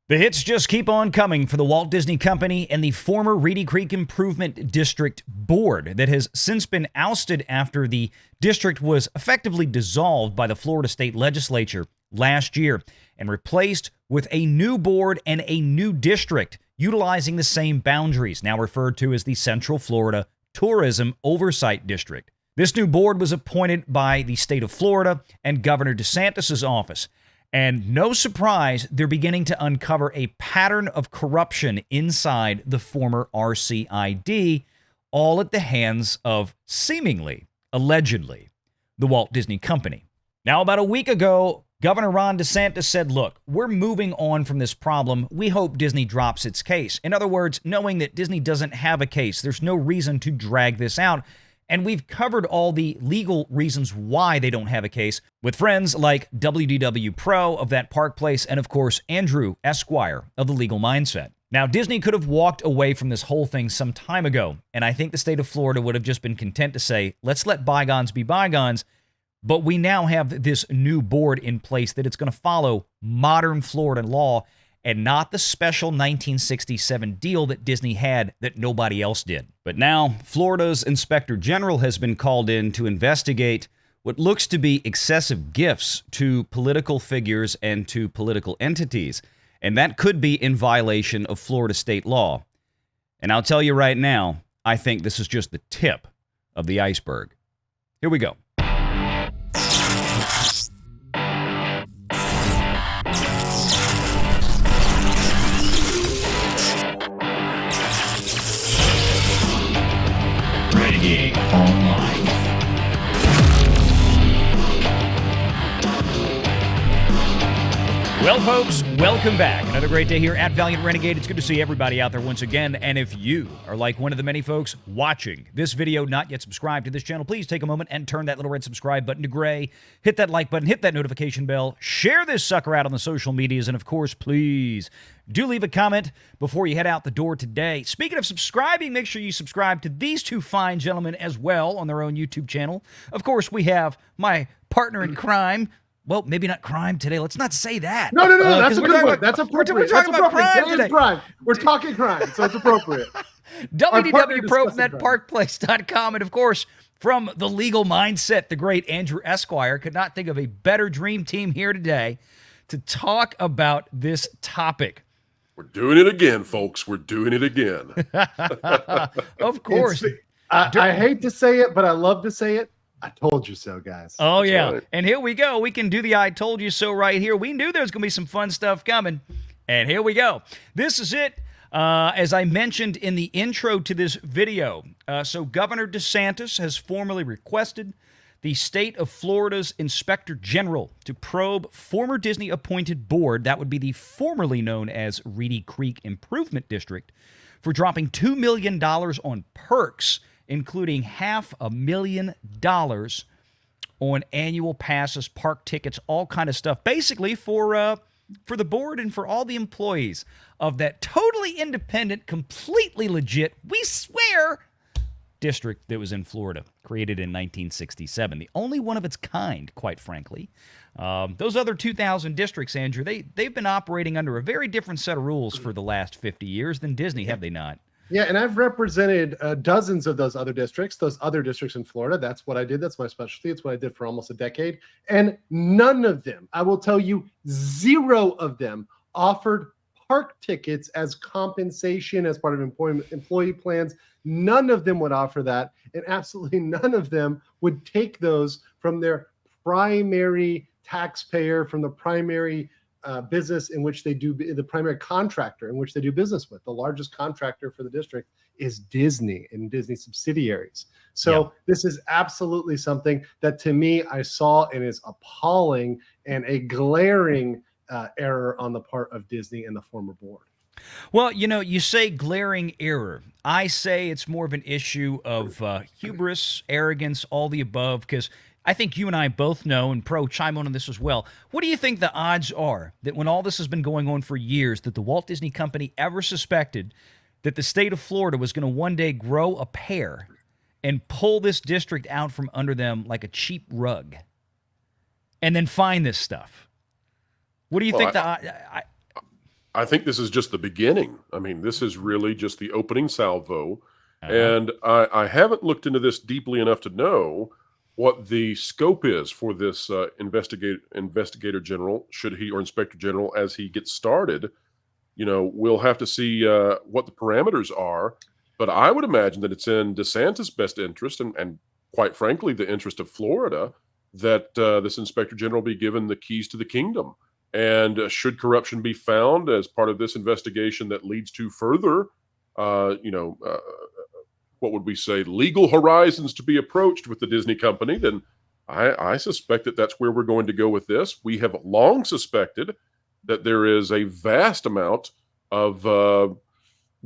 The hits just keep on coming for the Walt Disney Company and the former Reedy Creek Improvement District Board that has since been ousted after the district was effectively dissolved by the Florida State Legislature last year and replaced with a new board and a new district utilizing the same boundaries, now referred to as the Central Florida Tourism Oversight District. This new board was appointed by the state of Florida and Governor Desantis' office. And no surprise, they're beginning to uncover a pattern of corruption inside the former RCID, all at the hands of seemingly, allegedly, the Walt Disney Company. Now, about a week ago, Governor Ron DeSantis said, look, we're moving on from this problem. We hope Disney drops its case. In other words, knowing that Disney doesn't have a case, there's no reason to drag this out. And we've covered all the legal reasons why they don't have a case with friends like WDW Pro of that Park Place and, of course, Andrew Esquire of the Legal Mindset. Now, Disney could have walked away from this whole thing some time ago, and I think the state of Florida would have just been content to say, let's let bygones be bygones, but we now have this new board in place that it's going to follow modern Florida law and not the special 1967 deal that Disney had that nobody else did. But now, Florida's Inspector General has been called in to investigate what looks to be excessive gifts to political figures and to political entities, and that could be in violation of Florida state law. And I'll tell you right now, I think this is just the tip of the iceberg. Here we go. Renegade Online. Well, folks, welcome back. Another great day here at Valiant Renegade. It's good to see everybody out there once again. And if you are like one of the many folks watching this video, not yet subscribed to this channel, please take a moment and turn that little red subscribe button to gray. Hit that like button, hit that notification bell, share this sucker out on the social medias, and of course, please do leave a comment before you head out the door today. Speaking of subscribing, make sure you subscribe to these two fine gentlemen as well on their own YouTube channel. Of course, we have my partner in crime. Well, maybe not crime today. Let's not say that. No. That's a good one. That's appropriate. We're talking about crime today. Crime. We're talking crime, so it's appropriate. WDW Pro from that parkplace.com. And, of course, from the Legal Mindset, the great Andrew Esquire. Could not think of a better dream team here today to talk about this topic. We're doing it again, folks. We're doing it again. Of course. I hate to say it, but I love to say it. I told you so, guys. Oh, that's yeah. Right. And here we go. We can do the I told you so right here. We knew there was going to be some fun stuff coming. And here we go. This is it. As I mentioned in the intro to this video, so Governor DeSantis has formally requested the state of Florida's Inspector General to probe former Disney-appointed board, that would be the formerly known as Reedy Creek Improvement District, for dropping $2 million on perks, including $500,000 on annual passes, park tickets, all kind of stuff, basically for the board and for all the employees of that totally independent, completely legit, we swear, district that was in Florida, created in 1967. The only one of its kind, quite frankly. Those other 2,000 districts, Andrew, they've been operating under a very different set of rules for the last 50 years than Disney, have they not? Yeah, and I've represented dozens of those other districts in Florida. That's what I did. That's my specialty. It's what I did for almost a decade. And none of them, I will tell you, zero of them offered park tickets as compensation as part of employee plans. None of them would offer that. And absolutely none of them would take those from their primary taxpayer, from the primary business in which they do, the primary contractor in which they do business with. The largest contractor for the district is Disney and Disney subsidiaries. So This is absolutely something that, to me, I saw and is appalling and a glaring error on the part of Disney and the former board. Well, you know, you say glaring error. I say it's more of an issue of hubris, arrogance, all the above, because I think you and I both know, and Pro, chime on this as well. What do you think the odds are that when all this has been going on for years, that the Walt Disney Company ever suspected that the state of Florida was going to one day grow a pair and pull this district out from under them like a cheap rug and then find this stuff? What do you think? I think this is just the beginning. I mean, this is really just the opening salvo. Uh-huh. And I haven't looked into this deeply enough to know what the scope is for this investigator general, should he, or inspector general, as he gets started. We'll have to see what the parameters are. But I would imagine that it's in Desantis' best interest, and quite frankly, the interest of Florida, that this inspector general be given the keys to the kingdom. And should corruption be found as part of this investigation that leads to further, what would we say, legal horizons to be approached with the Disney company, then I suspect that that's where we're going to go with this. We have long suspected that there is a vast amount of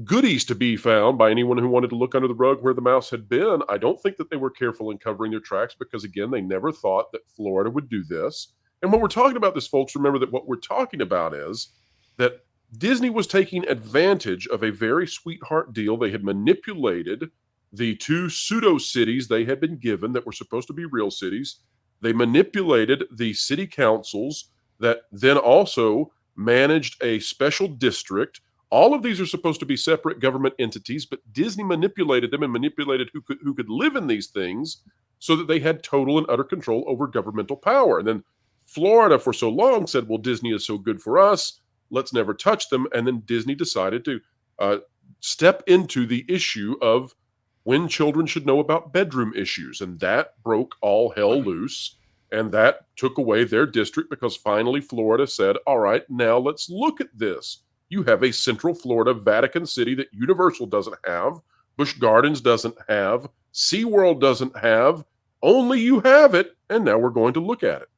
goodies to be found by anyone who wanted to look under the rug where the mouse had been. I don't think that they were careful in covering their tracks because, again, they never thought that Florida would do this. And when we're talking about this, folks, remember that what we're talking about is that Disney was taking advantage of a very sweetheart deal. They had manipulated the two pseudo cities they had been given that were supposed to be real cities. They manipulated the city councils that then also managed a special district. All of these are supposed to be separate government entities, but Disney manipulated them and manipulated who could live in these things so that they had total and utter control over governmental power. And then Florida for so long said, well, Disney is so good for us, let's never touch them. And then Disney decided to step into the issue of when children should know about bedroom issues. And that broke all hell loose. And that took away their district because finally Florida said, all right, now let's look at this. You have a Central Florida Vatican City that Universal doesn't have, Busch Gardens doesn't have, SeaWorld doesn't have. Only you have it, and now we're going to look at it.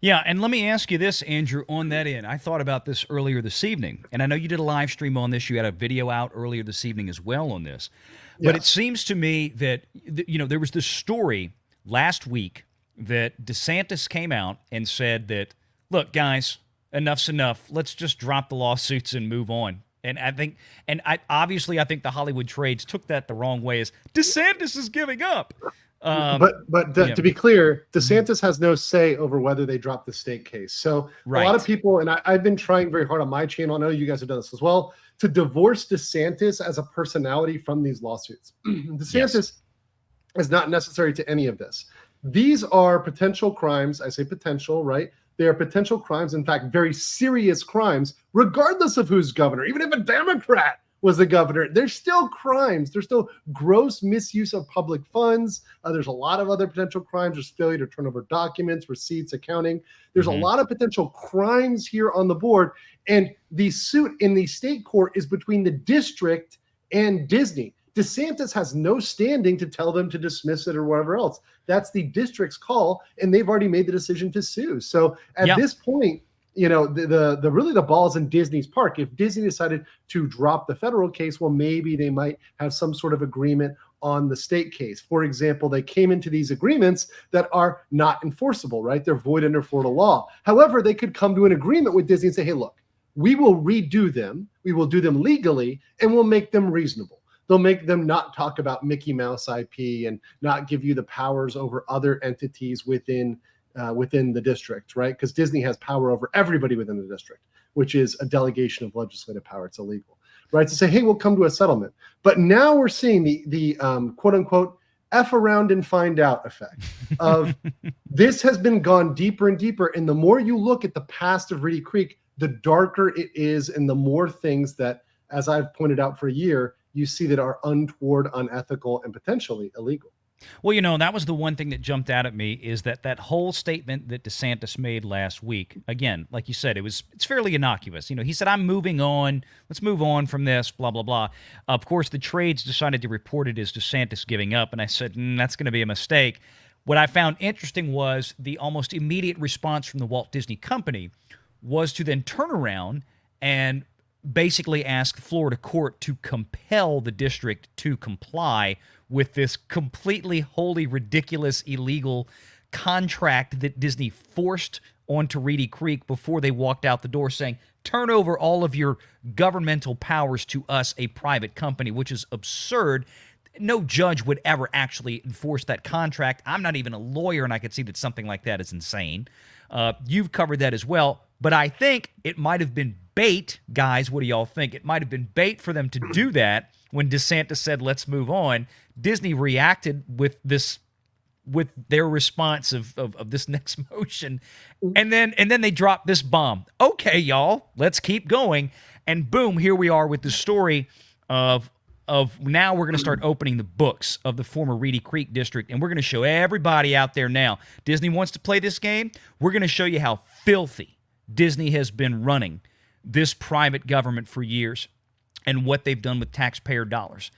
Yeah, and let me ask you this, Andrew, on that end. I thought about this earlier this evening, and I know you did a live stream on this. You had a video out earlier this evening as well on this. But Yes. it seems to me that, there was this story last week that Desantis came out and said that, look, guys, enough's enough. Let's just drop the lawsuits and move on. And I think the Hollywood trades took that the wrong way as DeSantis is giving up. To be clear, DeSantis has no say over whether they drop the state case. So Right. a lot of people, and I've been trying very hard on my channel, I know you guys have done this as well, to divorce DeSantis as a personality from these lawsuits. DeSantis is not necessary to any of this. These are potential crimes. I say potential, right? They are potential crimes, in fact, very serious crimes, regardless of who's governor. Even if a Democrat was the governor, there's still crimes. There's still gross misuse of public funds. There's a lot of other potential crimes. There's failure to turn over documents, receipts, accounting. There's a lot of potential crimes here on the board. And the suit in the state court is between the district and Disney. DeSantis has no standing to tell them to dismiss it or whatever else. That's the district's call, and they've already made the decision to sue. So at this point, the ball's in Disney's park. If Disney decided to drop the federal case, well, maybe they might have some sort of agreement on the state case. For example, they came into these agreements that are not enforceable, right? They're void under Florida law. However, they could come to an agreement with Disney and say, hey, look, we will redo them. We will do them legally, and we'll make them reasonable. They'll make them not talk about Mickey Mouse IP and not give you the powers over other entities within the district, right? Because Disney has power over everybody within the district, which is a delegation of legislative power. It's illegal, right? To say, hey, we'll come to a settlement. But now we're seeing the quote unquote F around and find out effect of this has been gone deeper and deeper. And the more you look at the past of Reedy Creek, the darker it is, and the more things that, as I've pointed out for a year, you see that are untoward, unethical, and potentially illegal. Well, that was the one thing that jumped out at me is that whole statement that DeSantis made last week. Again, like you said, it's fairly innocuous. He said, I'm moving on. Let's move on from this, blah, blah, blah. Of course, the trades decided to report it as DeSantis giving up, and I said, that's going to be a mistake. What I found interesting was the almost immediate response from the Walt Disney Company was to then turn around and basically ask the Florida court to compel the district to comply with this completely, wholly ridiculous, illegal contract that Disney forced onto Reedy Creek before they walked out the door, saying, turn over all of your governmental powers to us, a private company, which is absurd. No judge would ever actually enforce that contract. I'm not even a lawyer, and I could see that something like that is insane. You've covered that as well, but I think it might have been bait, guys. What do y'all think? It might have been bait for them to do that when Desantis said, let's move on. Disney reacted with their response of this next motion. And then they dropped this bomb. Okay, y'all, let's keep going. And boom, here we are with the story of now we're going to start opening the books of the former Reedy Creek District, and we're going to show everybody out there now. Disney wants to play this game. We're going to show you how filthy Disney has been running this private government for years and what they've done with taxpayer dollars.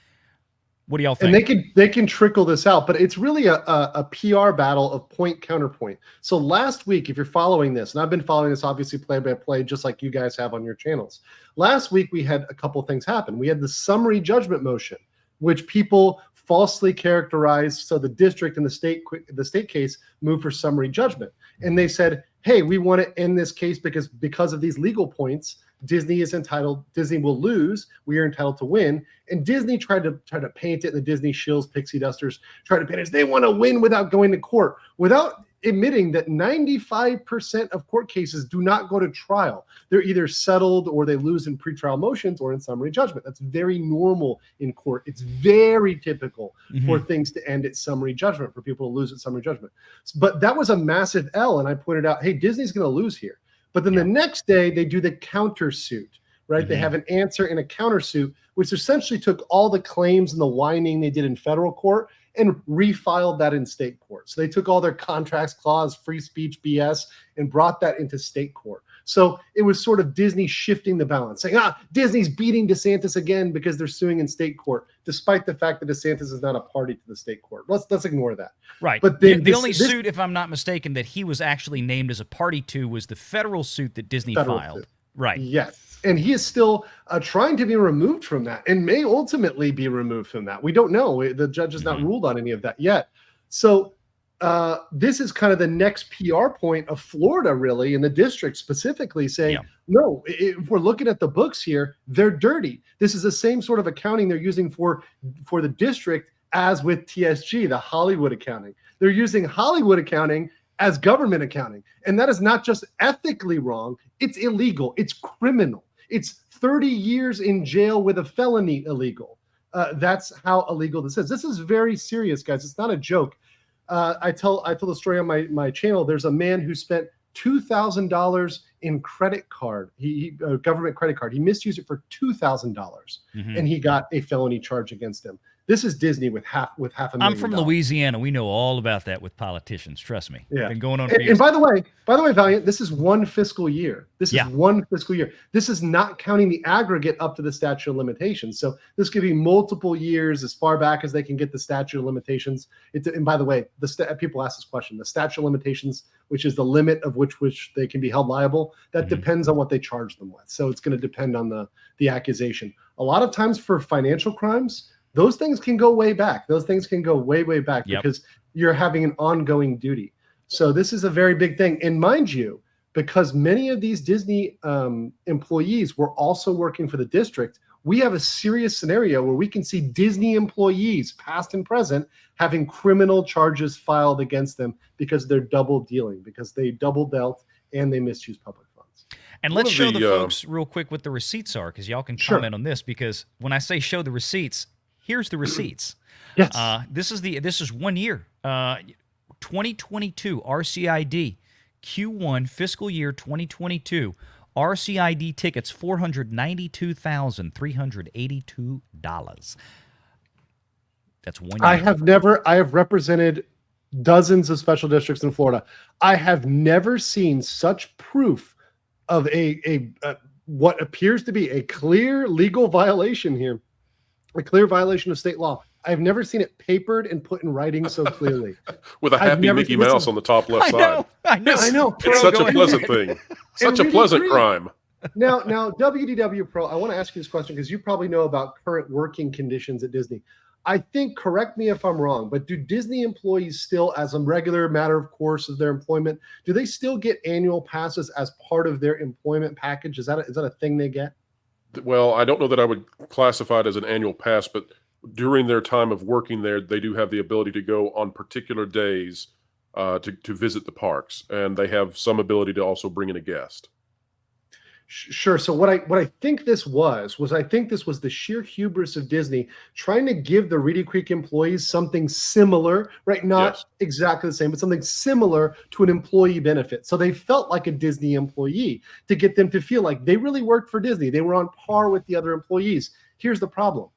What do y'all think? And they can trickle this out, but it's really a PR battle of point counterpoint. So last week, if you're following this, and I've been following this obviously play by play, just like you guys have on your channels. Last week, we had a couple things happen. We had the summary judgment motion, which people falsely characterized. So the district and the state case moved for summary judgment. And they said, hey, we want to end this case because of these legal points. Disney will lose. We are entitled to win. And Disney tried to paint it, the Disney shills, pixie dusters, tried to paint it as they want to win without going to court, without admitting that 95% of court cases do not go to trial. They're either settled or they lose in pretrial motions or in summary judgment. That's very normal in court. It's very typical for things to end at summary judgment, for people to lose at summary judgment. But that was a massive L, and I pointed out, hey, Disney's going to lose here. But then the next day, they do the countersuit, right? They have an answer in a countersuit, which essentially took all the claims and the whining they did in federal court and refiled that in state court. So they took all their contracts clause, free speech BS, and brought that into state court. So it was sort of Disney shifting the balance, saying, Disney's beating Desantis again because they're suing in state court, despite the fact that DeSantis is not a party to the state court. Let's ignore that. Right. But the only suit, if I'm not mistaken, that he was actually named as a party to was the federal suit that Disney filed. Suit. Right. Yes. And he is still trying to be removed from that and may ultimately be removed from that. We don't know. The judge has not ruled on any of that yet. So this is kind of the next PR point of Florida, really, and the district specifically saying, no, if we're looking at the books here, they're dirty. This is the same sort of accounting they're using for the district as with TSG, the Hollywood accounting. They're using Hollywood accounting as government accounting. And that is not just ethically wrong, it's illegal, it's criminal. It's 30 years in jail with a felony illegal. That's how illegal this is. This is very serious, guys. It's not a joke. I told the story on my channel. There's a man who spent $2,000 in credit card, government credit card. He misused it for $2,000, and he got a felony charge against him. This is Disney with half a million. I'm from Louisiana. We know all about that with politicians. Trust me. Yeah. Been going on for years. And by the way, Valiant, this is one fiscal year. This is one fiscal year. This is not counting the aggregate up to the statute of limitations. So this could be multiple years, as far back as they can get the statute of limitations. And by the way, people ask this question: the statute of limitations, which is the limit of which they can be held liable, that depends on what they charge them with. So it's going to depend on the accusation. A lot of times for financial crimes, those things can go way back. Those things can go way, way back because you're having an ongoing duty. So this is a very big thing. And mind you, because many of these Disney employees were also working for the district, we have a serious scenario where we can see Disney employees, past and present, having criminal charges filed against them because they're double dealing, because they double dealt and they misuse public funds. And let's show the folks real quick what the receipts are, because y'all can comment on this, because when I say show the receipts, here's the receipts. Yes. This is 1 year. 2022 RCID Q1 fiscal year 2022 RCID tickets $492,382. That's 1 year. I have represented dozens of special districts in Florida. I have never seen such proof of a what appears to be a clear legal violation here. A clear violation of state law. I've never seen it papered and put in writing so clearly. With a happy Mickey Mouse on the top left side. I know. It's such a pleasant thing. Such a pleasant crime. Now, WDW Pro, I want to ask you this question because you probably know about current working conditions at Disney. I think, correct me if I'm wrong, but do Disney employees still, as a regular matter of course of their employment, do they still get annual passes as part of their employment package? Is that a thing they get? Well, I don't know that I would classify it as an annual pass, but during their time of working there, they do have the ability to go on particular days to visit the parks, and they have some ability to also bring in a guest. Sure. So what I think this was I think this was the sheer hubris of Disney trying to give the Reedy Creek employees something similar, right? Not Yes. exactly the same, but something similar to an employee benefit. So they felt like a Disney employee to get them to feel like they really worked for Disney. They were on par with the other employees. Here's the problem.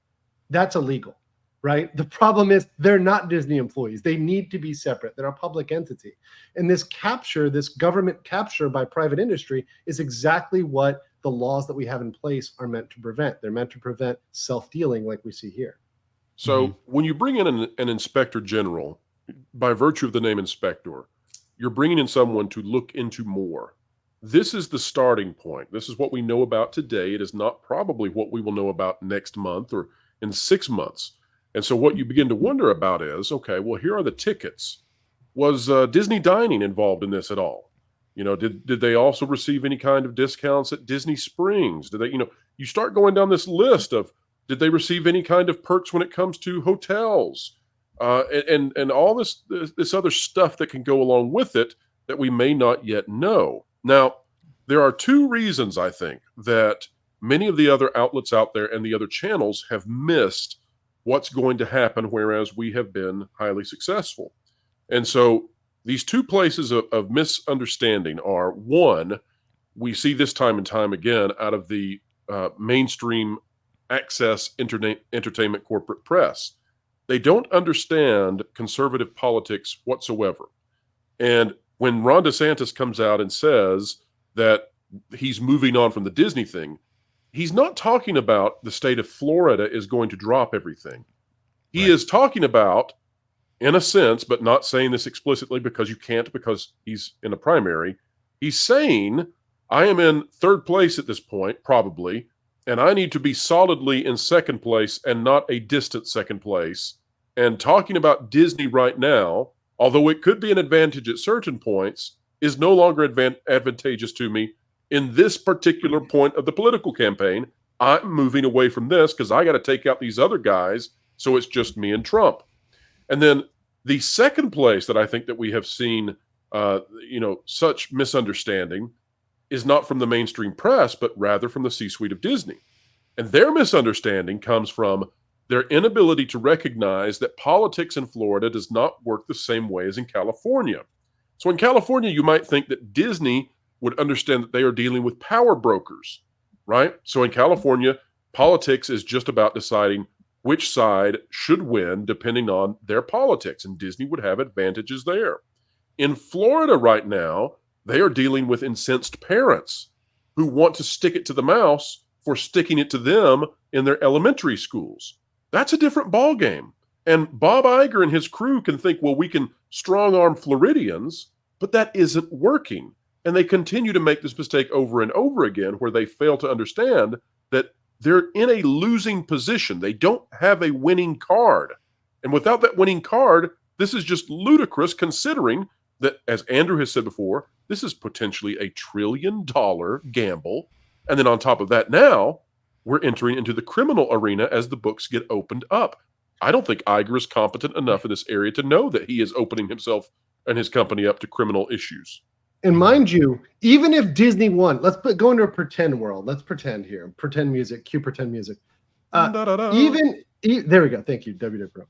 That's illegal, right? The problem is they're not Disney employees. They need to be separate. They're a public entity. And this capture, this government capture by private industry is exactly what the laws that we have in place are meant to prevent. They're meant to prevent self-dealing like we see here. So when you bring in an inspector general, by virtue of the name inspector, you're bringing in someone to look into more. This is the starting point. This is what we know about today. It is not probably what we will know about next month or in 6 months. And so what you begin to wonder about is, okay, well, here are the tickets. Was Disney Dining involved in this at all? You know, did they also receive any kind of discounts at Disney Springs? Did they, you start going down this list of, did they receive any kind of perks when it comes to hotels? And all this other stuff that can go along with it that we may not yet know. Now, there are 2 reasons, I think, that many of the other outlets out there and the other channels have missed what's going to happen, whereas we have been highly successful. And so these 2 places of misunderstanding are, one, we see this time and time again out of the mainstream access entertainment corporate press. They don't understand conservative politics whatsoever. And when Ron DeSantis comes out and says that he's moving on from the Disney thing, he's not talking about the state of Florida is going to drop everything. He is talking about, in a sense, but not saying this explicitly because you can't, because he's in a primary. He's saying, I am in 3rd place at this point, probably, and I need to be solidly in 2nd place and not a distant 2nd place. And talking about Disney right now, although it could be an advantage at certain points, is no longer advantageous to me in this particular point of the political campaign. I'm moving away from this because I got to take out these other guys, so it's just me and Trump. And then the 2nd place that I think that we have seen, such misunderstanding is not from the mainstream press, but rather from the C-suite of Disney. And their misunderstanding comes from their inability to recognize that politics in Florida does not work the same way as in California. So in California, you might think that Disney would understand that they are dealing with power brokers, right? So in California, politics is just about deciding which side should win depending on their politics, and Disney would have advantages there. In Florida right now, they are dealing with incensed parents who want to stick it to the mouse for sticking it to them in their elementary schools. That's a different ballgame. And Bob Iger and his crew can think, well, we can strong-arm Floridians, but that isn't working. And they continue to make this mistake over and over again, where they fail to understand that they're in a losing position. They don't have a winning card. And without that winning card, this is just ludicrous, considering that, as Andrew has said before, this is potentially a $1 trillion gamble. And then on top of that, now we're entering into the criminal arena as the books get opened up. I don't think Iger is competent enough in this area to know that he is opening himself and his company up to criminal issues. And mind you, even if Disney won, go into a pretend world. Let's pretend here. Pretend music. Cue pretend music. There we go. Thank you, WW Pro.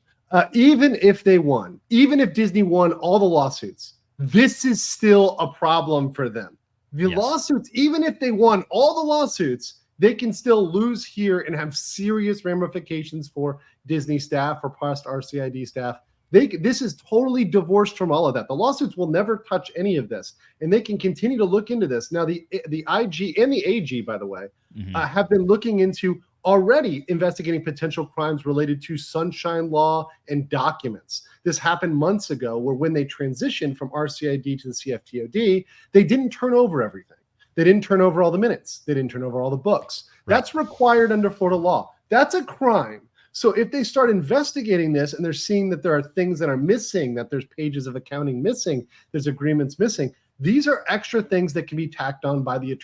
Even if they won, even if Disney won all the lawsuits, this is still a problem for them. The lawsuits, even if they won all the lawsuits, they can still lose here and have serious ramifications for Disney staff or past RCID staff. This is totally divorced from all of that. The lawsuits will never touch any of this, and they can continue to look into this. Now, the IG and the AG, by the way, have been looking into already investigating potential crimes related to sunshine law and documents. This happened months ago, where when they transitioned from RCID to the CFTOD, they didn't turn over everything. They didn't turn over all the minutes. They didn't turn over all the books. Right. That's required under Florida law. That's a crime. So if they start investigating this and they're seeing that there are things that are missing, that there's pages of accounting missing, there's agreements missing, these are extra things that can be tacked on by the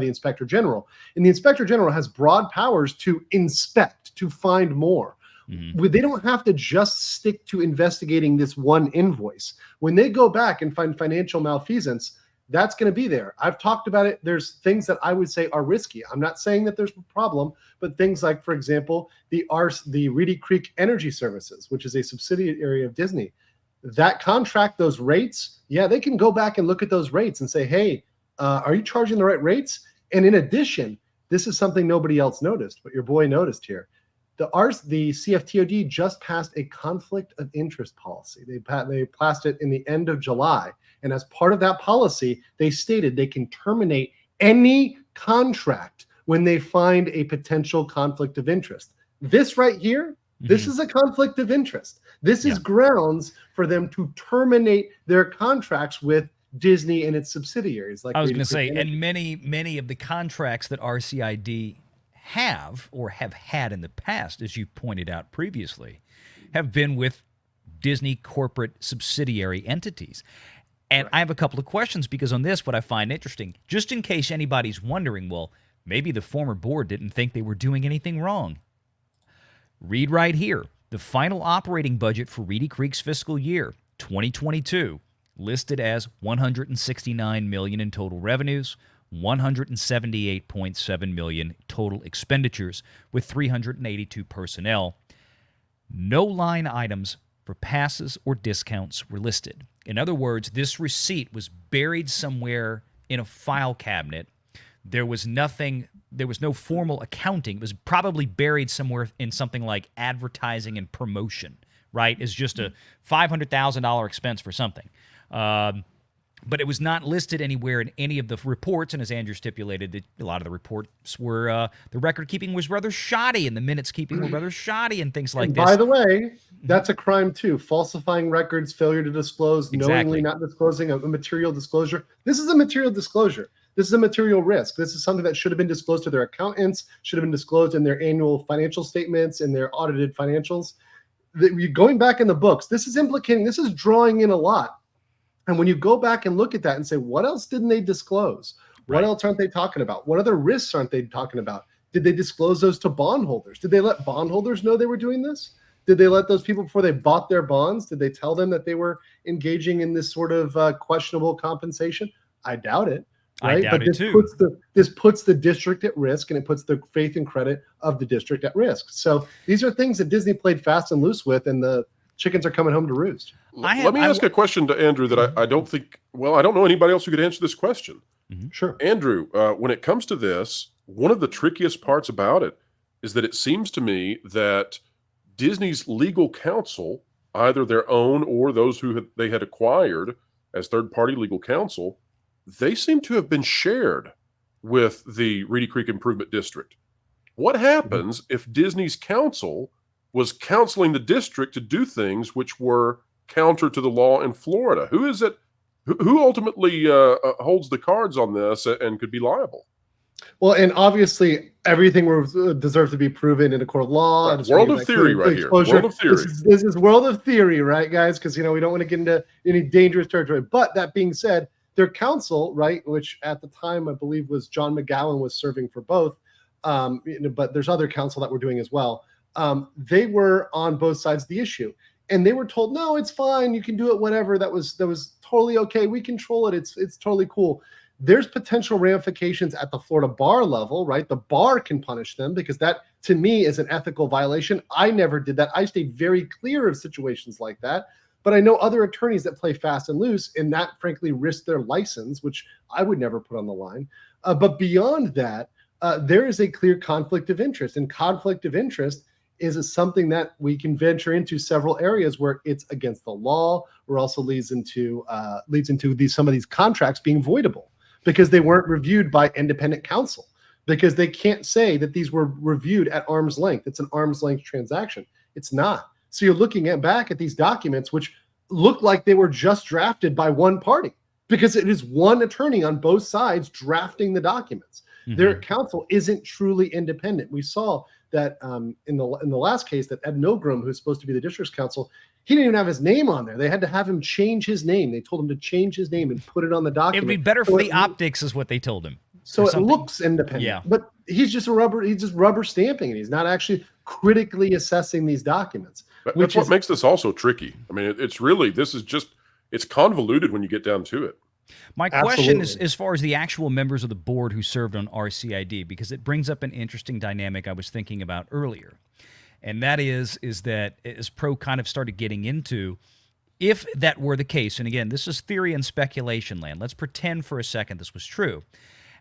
inspector general. And the inspector general has broad powers to inspect, to find more. They don't have to just stick to investigating this one invoice. When they go back and find financial malfeasance, that's going to be there. I've talked about it. There's things that I would say are risky. I'm not saying that there's a problem, but things like, for example, the Reedy Creek Energy Services, which is a subsidiary of Disney, that contract, those rates, yeah, they can go back and look at those rates and say, hey, are you charging the right rates? And in addition, this is something nobody else noticed, but your boy noticed here. The CFTOD just passed a conflict of interest policy. They passed it in the end of July. And as part of that policy, they stated they can terminate any contract when they find a potential conflict of interest. This right here, this is a conflict of interest. This is grounds for them to terminate their contracts with Disney and its subsidiaries. Like I was going to say, and many of the contracts that RCID have or have had in the past, as you pointed out previously, have been with Disney corporate subsidiary entities. And I have a couple of questions, because on this, what I find interesting, just in case anybody's wondering, well, maybe the former board didn't think they were doing anything wrong. Read right here. The final operating budget for Reedy Creek's fiscal year 2022 listed as $169 million in total revenues, $178.7 million total expenditures, with 382 personnel. No line items for passes or discounts were listed. In other words, this receipt was buried somewhere in a file cabinet. There was no formal accounting. It was probably buried somewhere in something like advertising and promotion, right? It's just a $500,000 expense for something. But it was not listed anywhere in any of the reports, and as Andrew stipulated, a lot of the reports were, the record keeping was rather shoddy, and the minutes keeping were rather shoddy, and things like this. By the way, that's a crime too. Falsifying records, failure to disclose, knowingly not disclosing a material disclosure. This is a material disclosure. This is a material risk. This is something that should have been disclosed to their accountants, should have been disclosed in their annual financial statements and their audited financials. Going back in the books, this is drawing in a lot. And when you go back and look at that and say, what else didn't they disclose? What else aren't they talking about? What other risks aren't they talking about? Did they disclose those to bondholders? Did they let bondholders know they were doing this? Did they let those people, before they bought their bonds, did they tell them that they were engaging in this sort of questionable compensation? I doubt it. Right? I doubt it too. This puts the district at risk, and it puts the faith and credit of the district at risk. So these are things that Disney played fast and loose with, and the chickens are coming home to roost. Let me ask a question to Andrew that I don't think, well, I don't know anybody else who could answer this question. Sure. Andrew, when it comes to this, one of the trickiest parts about it is that it seems to me that Disney's legal counsel, either their own or those who they had acquired as third-party legal counsel, they seem to have been shared with the Reedy Creek Improvement District. What happens if Disney's counsel was counseling the district to do things which were counter to the law in Florida? Who is it? Who ultimately holds the cards on this and could be liable? Well, and obviously everything deserves to be proven in a court of law. Right. World of theory right here. World of theory. This is world of theory, right, guys? Because, we don't want to get into any dangerous territory. But that being said, their counsel, right, which at the time I believe was John McGowan, was serving for both, but there's other counsel that we're doing as well. They were on both sides of the issue, and they were told, no, it's fine, you can do it, whatever. That was totally okay. We control it. It's totally cool. There's potential ramifications at the Florida bar level, right? The bar can punish them, because that, to me, is an ethical violation. I never did that. I stayed very clear of situations like that. But I know other attorneys that play fast and loose, and that, frankly, risk their license, which I would never put on the line. But beyond that, there is a clear conflict of interest, and conflict of interest is something that we can venture into several areas where it's against the law, or also leads into some of these contracts being voidable because they weren't reviewed by independent counsel, because they can't say that these were reviewed at arm's length. It's an arm's length transaction. It's not. So you're looking back at these documents, which look like they were just drafted by one party, because it is one attorney on both sides drafting the documents. Their counsel isn't truly independent. We saw that in the last case, that Ed Milgram, who's supposed to be the district's counsel, he didn't even have his name on there. They had to have him change his name. They told him to change his name and put it on the document. It would be better for the optics, is what they told him. So it looks independent, but he's just rubber stamping it. He's not actually critically assessing these documents. That's what makes this also tricky. I mean, it's convoluted when you get down to it. My question is Absolutely. as far as the actual members of the board who served on RCID, because it brings up an interesting dynamic I was thinking about earlier. And that is that as Pro kind of started getting into, if that were the case, and again, this is theory and speculation land. Let's pretend for a second this was true.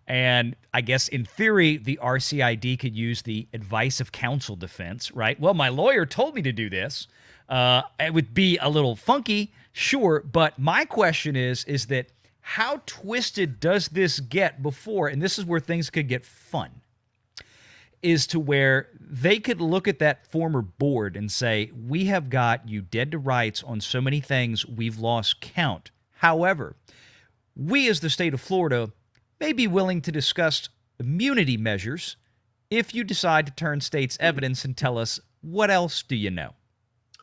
And I guess in theory, the RCID could use the advice of counsel defense, right? Well, my lawyer told me to do this. It would be a little funky, sure, but my question is that how twisted does this get before, and this is where things could get fun, is to where they could look at that former board and say, we have got you dead to rights on so many things, we've lost count. However, we as the state of Florida may be willing to discuss immunity measures if you decide to turn state's evidence and tell us, what else do you know?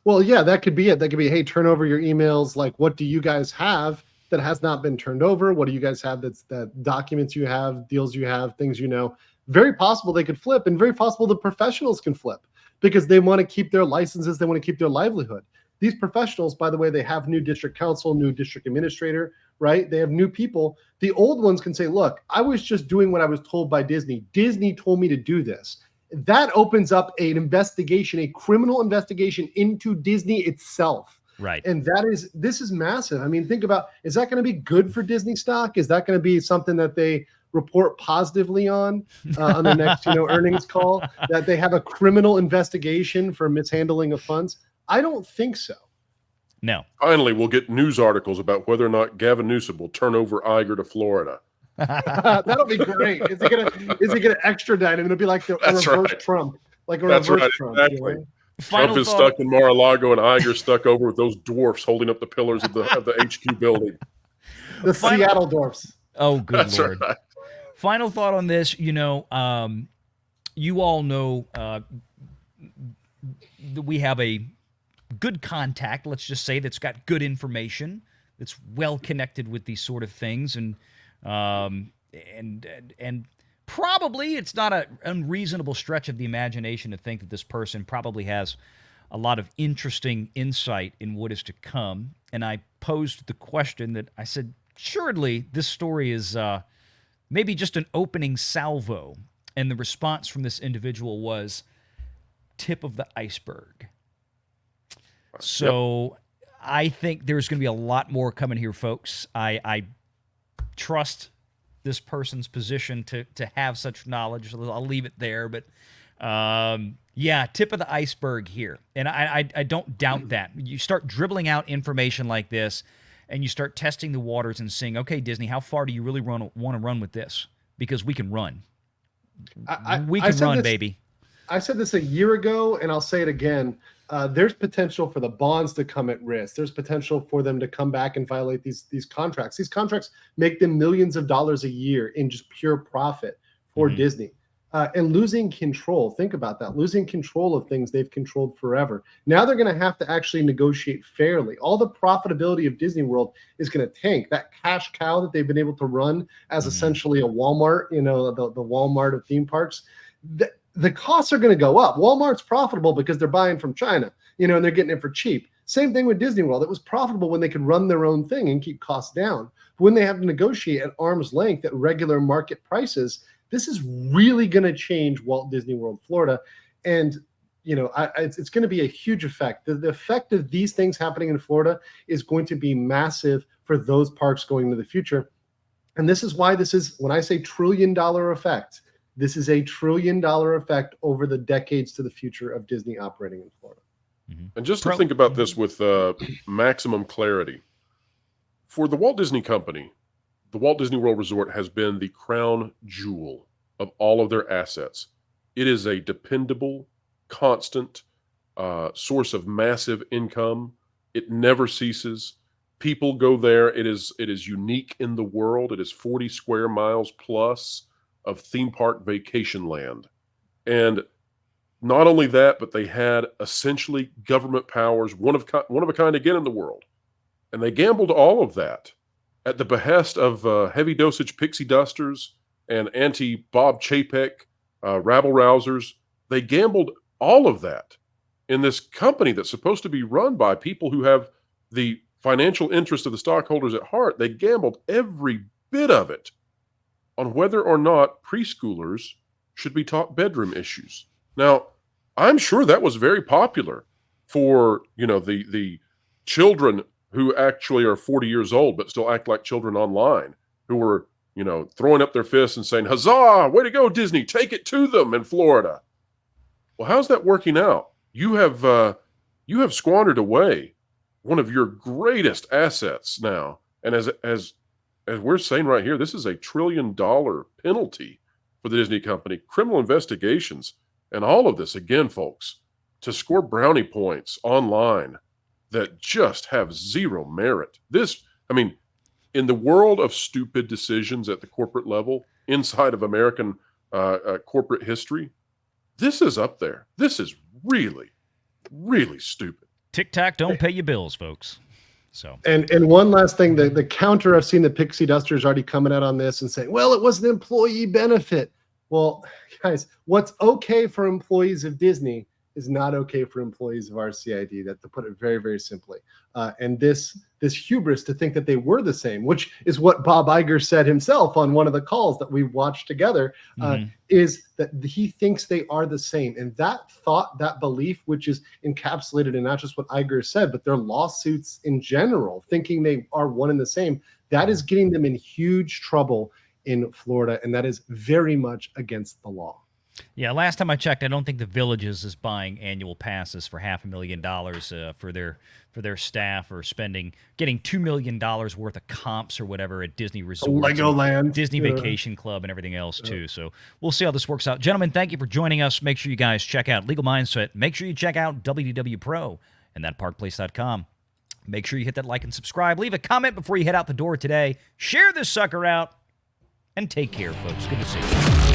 Well, yeah, that could be it. That could be, hey, turn over your emails. Like, what do you guys have that has not been turned over? What do you guys have that documents you have, deals you have, things you know? Very possible they could flip, and very possible the professionals can flip because they want to keep their licenses. They want to keep their livelihood. These professionals, by the way, they have new district counsel, new district administrator, right? They have new people. The old ones can say, look, I was just doing what I was told by Disney. Disney told me to do this. That opens up an investigation, a criminal investigation into Disney itself. Right. And this is massive. I mean, think about, is that going to be good for Disney stock? Is that going to be something that they report positively on the next, earnings call, that they have a criminal investigation for mishandling of funds? I don't think so. No. Finally, we'll get news articles about whether or not Gavin Newsom will turn over Iger to Florida. That'll be great. Is he gonna extradite him? It'll be like a reverse right. Trump, like a That's reverse right, Trump. exactly. Final Trump is thought. stuck in Mar-a-Lago and Iger stuck over with those dwarfs holding up the pillars of the HQ building. The Seattle dwarfs. Oh, good That's Lord. right. Final thought on this, you all know that we have a good contact, let's just say, that's got good information, that's well connected with these sort of things, and probably it's not an unreasonable stretch of the imagination to think that this person probably has a lot of interesting insight in what is to come. And I posed the question that I said, surely this story is maybe just an opening salvo. And the response from this individual was tip of the iceberg. So I think there's going to be a lot more coming here, folks. I trust this person's position to have such knowledge. I'll leave it there. But tip of the iceberg here. And I don't doubt that. You start dribbling out information like this, and you start testing the waters and saying, okay, Disney, how far do you really want to run with this? Because we can run. We can run, baby. I said this a year ago, and I'll say it again. There's potential for the bonds to come at risk. There's potential for them to come back and violate these contracts. These contracts make them millions of dollars a year in just pure profit for Disney. And losing control, think about that, losing control of things they've controlled forever. Now they're going to have to actually negotiate fairly. All the profitability of Disney World is going to tank. That cash cow that they've been able to run as essentially a Walmart, the Walmart of theme parks, the costs are going to go up. Walmart's profitable because they're buying from China, and they're getting it for cheap. Same thing with Disney World. It was profitable when they could run their own thing and keep costs down. But when they have to negotiate at arm's length at regular market prices, this is really going to change Walt Disney World Florida. And, it's going to be a huge effect. The effect of these things happening in Florida is going to be massive for those parks going into the future. And this is why when I say $1 trillion effect, this is a $1 trillion effect over the decades to the future of Disney operating in Florida. And just to think about this with maximum clarity, for the Walt Disney Company, the Walt Disney World Resort has been the crown jewel of all of their assets. It is a dependable, constant source of massive income. It never ceases. People go there. It is unique in the world. It is 40 square miles plus of theme park vacation land. And not only that, but they had essentially government powers, one of a kind again in the world. And they gambled all of that at the behest of heavy dosage pixie dusters and anti-Bob Chapek rabble-rousers. They gambled all of that in this company that's supposed to be run by people who have the financial interest of the stockholders at heart, they gambled every bit of it on whether or not preschoolers should be taught bedroom issues. Now, I'm sure that was very popular for, the children who actually are 40 years old but still act like children online, who were, throwing up their fists and saying, "Huzzah, way to go, Disney, take it to them in Florida." Well, how's that working out? You have squandered away one of your greatest assets now. And as we're saying right here, this is a $1 trillion penalty for the Disney company, criminal investigations, and all of this, again, folks, to score brownie points online that just have zero merit. In the world of stupid decisions at the corporate level, inside of American corporate history, this is up there. This is really, really stupid. TikTok don't pay your bills, folks. So and one last thing, the counter, I've seen the pixie dusters already coming out on this and saying, well, it was an employee benefit. Well, guys, what's okay for employees of Disney is not okay for employees of RCID. That, to put it very, very simply. And this hubris to think that they were the same, which is what Bob Iger said himself on one of the calls that we watched together, is that he thinks they are the same. And that thought, that belief, which is encapsulated in not just what Iger said, but their lawsuits in general, thinking they are one and the same, that is getting them in huge trouble in Florida. And that is very much against the law. Yeah, last time I checked, I don't think the Villages is buying annual passes for $500,000 for their staff, or getting $2 million worth of comps or whatever at Disney resorts, Legoland, Disney Vacation Club, and everything else too. So we'll see how this works out. Gentlemen, thank you for joining us. Make sure you guys check out Legal Mindset. Make sure you check out WDW Pro and thatparkplace.com. Make sure you hit that like and subscribe. Leave a comment before you head out the door today. Share this sucker out, and take care, folks. Good to see you.